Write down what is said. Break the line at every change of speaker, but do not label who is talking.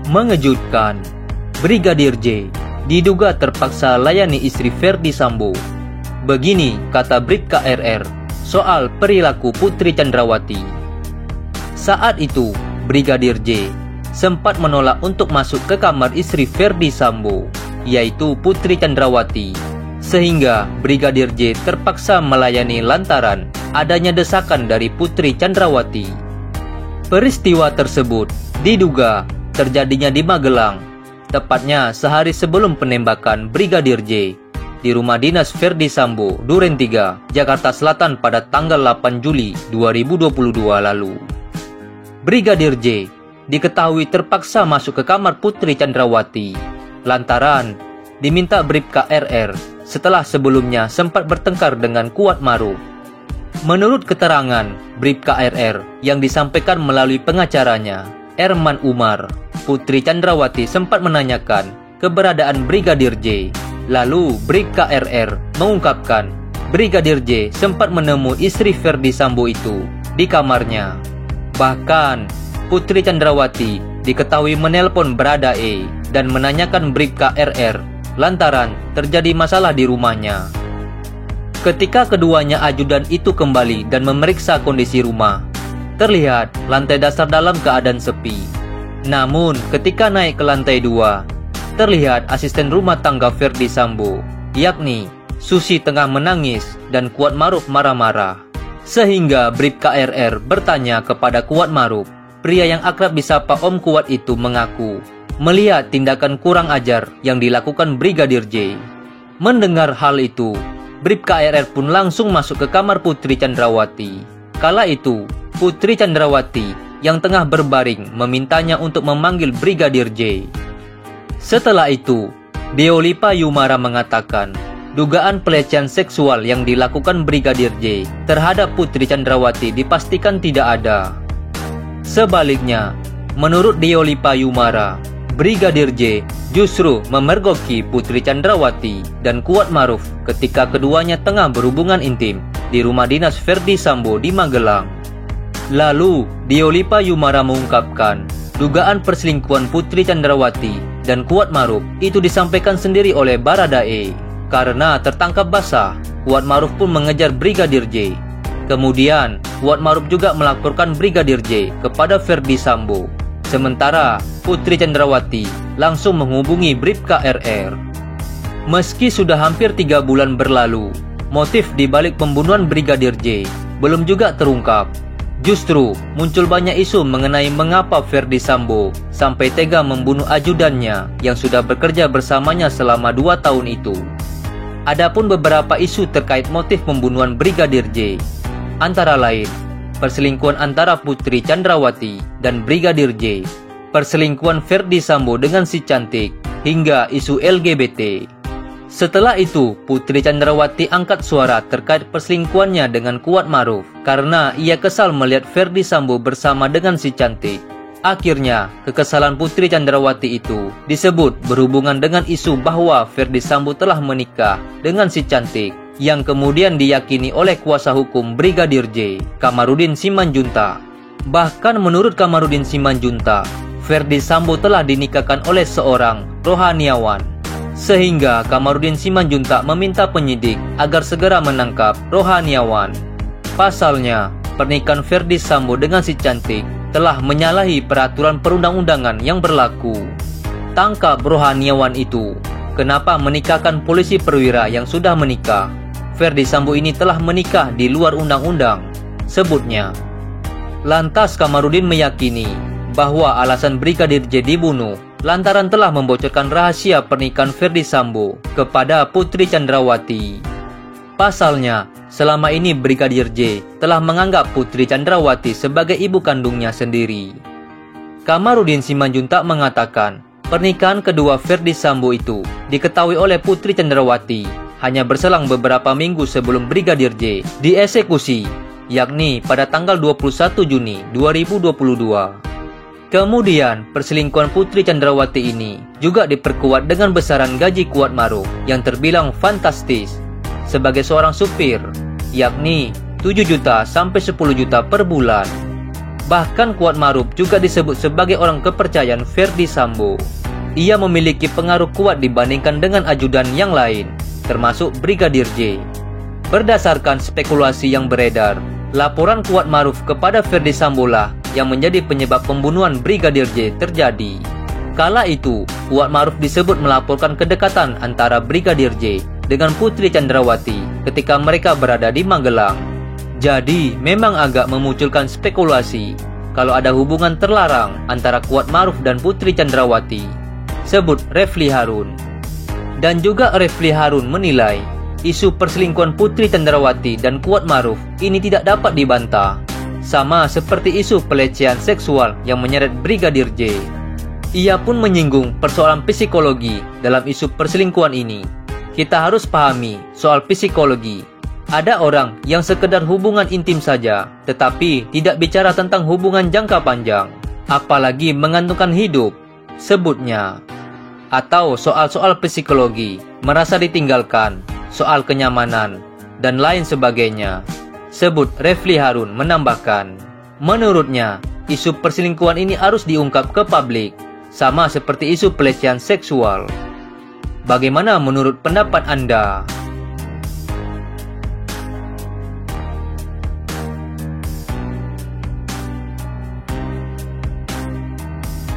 Mengejutkan, Brigadir J diduga terpaksa layani istri Ferdi Sambo. Begini kata Bribka RR soal perilaku Putri Chandrawati. Saat itu, Brigadir J sempat menolak untuk masuk ke kamar istri Ferdi Sambo, yaitu Putri Chandrawati, sehingga Brigadir J terpaksa melayani lantaran adanya desakan dari Putri Chandrawati. Peristiwa tersebut diduga terjadinya di Magelang, tepatnya sehari sebelum penembakan Brigadir J di rumah dinas Ferdi Sambo, Duren 3, Jakarta Selatan pada tanggal 8 Juli 2022 lalu. Brigadir J diketahui terpaksa masuk ke kamar Putri Chandrawati lantaran diminta Bribka RR setelah sebelumnya sempat bertengkar dengan Kuat Maruf. Menurut keterangan Bribka RR yang disampaikan melalui pengacaranya, Erman Umar, Putri Chandrawati sempat menanyakan keberadaan Brigadir J. Lalu Bribka RR mengungkapkan Brigadir J sempat menemui istri Ferdi Sambo itu di kamarnya. Bahkan Putri Chandrawati diketahui menelpon Brada E dan menanyakan Bribka RR lantaran terjadi masalah di rumahnya. Ketika keduanya ajudan itu kembali dan memeriksa kondisi rumah, terlihat lantai dasar dalam keadaan sepi. Namun ketika naik ke lantai 2, terlihat asisten rumah tangga Ferdi Sambo, yakni Susi tengah menangis dan Kuat Maruf marah-marah. Sehingga Bribka RR bertanya kepada Kuat Maruf. Pria yang akrab disapa Om Kuat itu mengaku melihat tindakan kurang ajar yang dilakukan Brigadir J. Mendengar hal itu, Bribka RR pun langsung masuk ke kamar Putri Chandrawati. Kala itu, Putri Chandrawati yang tengah berbaring memintanya untuk memanggil Brigadir J. Setelah itu, Deolipa Yumara mengatakan dugaan pelecehan seksual yang dilakukan Brigadir J terhadap Putri Chandrawati dipastikan tidak ada. Sebaliknya, menurut Deolipa Yumara, Brigadir J justru memergoki Putri Chandrawati dan Kuat Maruf ketika keduanya tengah berhubungan intim di rumah dinas Ferdi Sambo di Magelang. Lalu, Deolipa Yumara mengungkapkan dugaan perselingkuhan Putri Chandrawati dan Kuat Maruf itu disampaikan sendiri oleh Barada E. Karena tertangkap basah, Kuat Maruf pun mengejar Brigadir J. Kemudian, Kuat Maruf juga melaporkan Brigadir J kepada Ferdi Sambo. Sementara Putri Chandrawati langsung menghubungi Bribka RR. Meski sudah hampir 3 bulan berlalu, motif di balik pembunuhan Brigadir J belum juga terungkap. Justru muncul banyak isu mengenai mengapa Ferdi Sambo sampai tega membunuh ajudannya yang sudah bekerja bersamanya selama 2 tahun itu. Adapun beberapa isu terkait motif pembunuhan Brigadir J, antara lain perselingkuhan antara Putri Chandrawati dan Brigadir J, perselingkuhan Ferdi Sambo dengan si cantik, hingga isu LGBT. Setelah itu, Putri Chandrawati angkat suara terkait perselingkuhannya dengan Kuat Maruf karena ia kesal melihat Ferdi Sambo bersama dengan si cantik. Akhirnya, kekesalan Putri Chandrawati itu disebut berhubungan dengan isu bahwa Ferdi Sambo telah menikah dengan si cantik, yang kemudian diyakini oleh kuasa hukum Brigadir J, Kamarudin Simanjuntak. Bahkan menurut Kamarudin Simanjuntak, Ferdi Sambo telah dinikahkan oleh seorang rohaniawan. Sehingga Kamarudin Simanjuntak meminta penyidik agar segera menangkap rohaniawan. Pasalnya, pernikahan Ferdi Sambo dengan si cantik telah menyalahi peraturan perundang-undangan yang berlaku. Tangkap rohaniawan itu. Kenapa menikahkan polisi perwira yang sudah menikah? Ferdi Sambo ini telah menikah di luar undang-undang, sebutnya. Lantas Kamarudin meyakini bahwa alasan Brigadir J dibunuh lantaran telah membocorkan rahasia pernikahan Ferdi Sambo kepada Putri Chandrawati. Pasalnya, selama ini Brigadir J telah menganggap Putri Chandrawati sebagai ibu kandungnya sendiri. Kamarudin Simanjuntak mengatakan, pernikahan kedua Ferdi Sambo itu diketahui oleh Putri Chandrawati hanya berselang beberapa minggu sebelum Brigadir J dieksekusi, yakni pada tanggal 21 Juni 2022. Kemudian, perselingkuhan Putri Chandrawati ini juga diperkuat dengan besaran gaji Kuat Maruf yang terbilang fantastis sebagai seorang supir, yakni 7 juta sampai 10 juta per bulan. Bahkan Kuat Maruf juga disebut sebagai orang kepercayaan Verdi Sambo. Ia memiliki pengaruh kuat dibandingkan dengan ajudan yang lain, termasuk Brigadir J. Berdasarkan spekulasi yang beredar, laporan Kuat Maruf kepada Verdi Sambo lah yang menjadi penyebab pembunuhan Brigadir J terjadi. Kala itu, Kuat Maruf disebut melaporkan kedekatan antara Brigadir J dengan Putri Chandrawati ketika mereka berada di Magelang. Jadi, memang agak memunculkan spekulasi kalau ada hubungan terlarang antara Kuat Maruf dan Putri Chandrawati, sebut Refli Harun. Dan juga Refli Harun menilai isu perselingkuhan Putri Chandrawati dan Kuat Maruf ini tidak dapat dibantah, sama seperti isu pelecehan seksual yang menyeret Brigadir J. Ia pun menyinggung persoalan psikologi dalam isu perselingkuhan ini. Kita harus pahami soal psikologi. Ada orang yang sekedar hubungan intim saja, tetapi tidak bicara tentang hubungan jangka panjang, apalagi menggantungkan hidup, sebutnya. Atau soal-soal psikologi, merasa ditinggalkan, soal kenyamanan, dan lain sebagainya, sebut Refli Harun menambahkan. Menurutnya, isu perselingkuhan ini harus diungkap ke publik, sama seperti isu pelecehan seksual. Bagaimana menurut pendapat Anda?